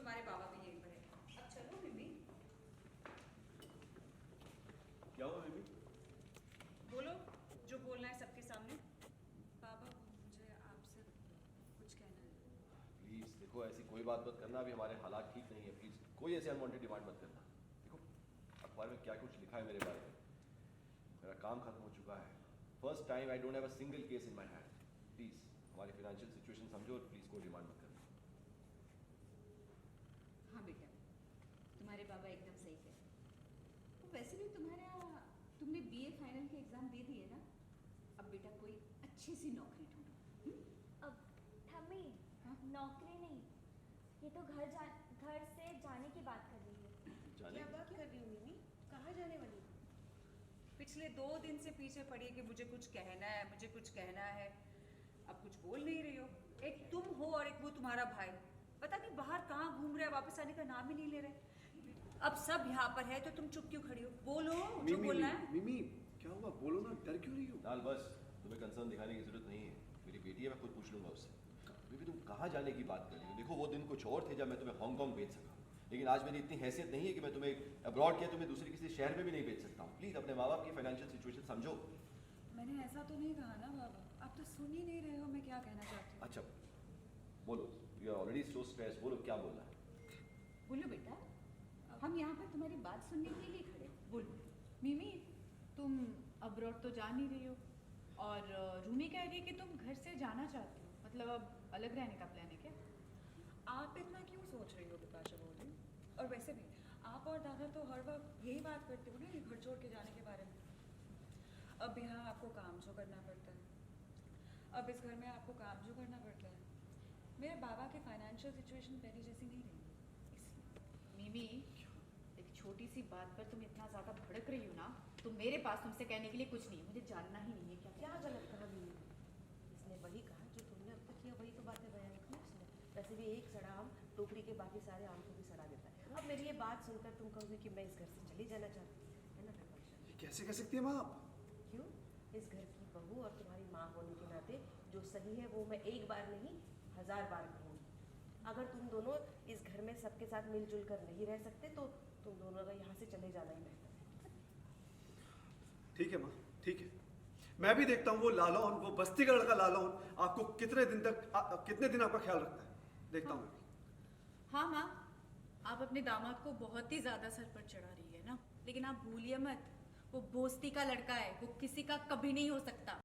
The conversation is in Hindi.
तुम्हारे बाबा भी यहीं पर है। अब चलो मिमी। क्या हुआ बेबी? बोलो जो बोलना है सबके सामने। बाबा मुझे आपसे कुछ कहना है। प्लीज देखो, ऐसी कोई बात मत करना, अभी हमारे हालात ठीक नहीं है। प्लीज कोई ऐसे अनवांटेड डिमांड मत करना। देखो अखबार में क्या कुछ लिखा है मेरे बारे में, मेरा काम खत्म हो चुका है। First time I don't have a single case in my hand. Please हमारी फाइनेंशियल सिचुएशन समझो और प्लीज कोई डिमांड मत करना। हाँ बेटा, तुम्हारे बाबा एकदम सही कह रहे हैं। वैसे भी तुमने बीए फाइनल के एग्जाम दे दिए ना। अब बेटा कोई अच्छी सी नौकरी ढूंढो। अब ठम्मी, हाँ? नौकरी नहीं, ये तो घर से जाने की बात कर रही है। जाने क्या बात कर रही हो मिमी? कहाँ जाने वाली हो? पिछले 2 दिन से पीछे पड़ी है कि मुझे कुछ कहना है, मुझे कुछ कहना है। अब कुछ बोल नहीं रही हो। एक तुम हो और एक वो तुम्हारा भाई, पता नहीं बाहर कहाँ घूम रहे हैं, वापस आने का नाम ही नहीं ले रहे। अब सब यहाँ पर है तो तुम चुप क्यों खड़ी हो? बोलो जो बोलना है। मिमी क्या हुआ? बोलो ना, डर क्यों रही हो? दाल बस, तुम्हें कंसर्न दिखाने की जरूरत नहीं है। मेरी बेटी है, मैं खुद पूछ लूंगा उससे। बेबी तुम कहाँ जाने की बात कर रही हो? देखो वो दिन कुछ और थे जब मैं तुम्हें हांगकांग भेज सका, लेकिन आज मेरी इतनी हैसियत नहीं है कि मैं तुम्हें अब्रॉड किया तुम्हें दूसरे किसी शहर में भी नहीं भेज सकता हूँ। प्लीज अपने माँ बाप की फाइनेंशियल सिचुएशन समझो। मैंने ऐसा तो नहीं कहा ना बाबा, आप तो सुन ही नहीं रहे हो मैं क्या कहना चाहती हूँ। अच्छा बोलो, you are already so stress, बोलो क्या बोलना है। बोलो बेटा, हम यहाँ पर तुम्हारी बात सुनने के लिए खड़े हैं। बोलो। मिमी, तुम अब्रॉड तो जा नहीं रही हो और रूमी कह रही है कि तुम घर से जाना चाहती हो, मतलब अब अलग रहने का प्लान है क्या? आप इतना क्यों सोच रही हो बिपाशा बोली? और वैसे भी आप और दादा तो हर वक्त यही बात करते हो ना, ये घर छोड़ के जाने के बारे में। अब यहाँ आपको काम जो करना पड़ता है, अब इस घर में आपको काम जो करना पड़ता है। मेरे बाबा की फाइनेंशियल सिचुएशन पहले जैसी नहीं रही, इसलिए। मिमी, एक छोटी सी बात पर तुम इतना ज़्यादा भड़क रही हो ना, तो मेरे पास तुमसे कहने के लिए कुछ नहीं है। मुझे जानना ही नहीं है क्या क्या गलत कहा मिमी? इसने वही कहा जो तुमने अब तक किया, वही तो बातें बयान की उसने। वैसे भी एक सड़ा आम टोकरी के बाकी सारे आम को भी सड़ा देता है। अब मेरी ये बात सुनकर तुम कहोगे कि मैं इस घर से चली जाना चाहती हूँ, है ना विपाशा? ये कैसे कह सकती है माँ आप? क्यों? इस घर की बहू और तुम्हारी माँ होने के नाते जो सही है वो मैं एक बार नहीं 1000 बार कहूँगी। अगर तुम दोनों इस घर में सबके साथ मिलजुल कर नहीं रह सकते तो तुम दोनों का यहाँ से चले जाना ही बेहतर है। ठीक है माँ, ठीक है। मैं भी देखता हूँ वो लालौन, वो बस्ती का लड़का लालौन आपको कितने दिन आपका ख्याल रखता है, देखता हूँ। हाँ माँ, आप अपने दामाद को बहुत ही ज़्यादा सर पर चढ़ा रही है ना, लेकिन आप भूलिए मत, वो बोस्ती का लड़का है, वो किसी का कभी नहीं हो सकता।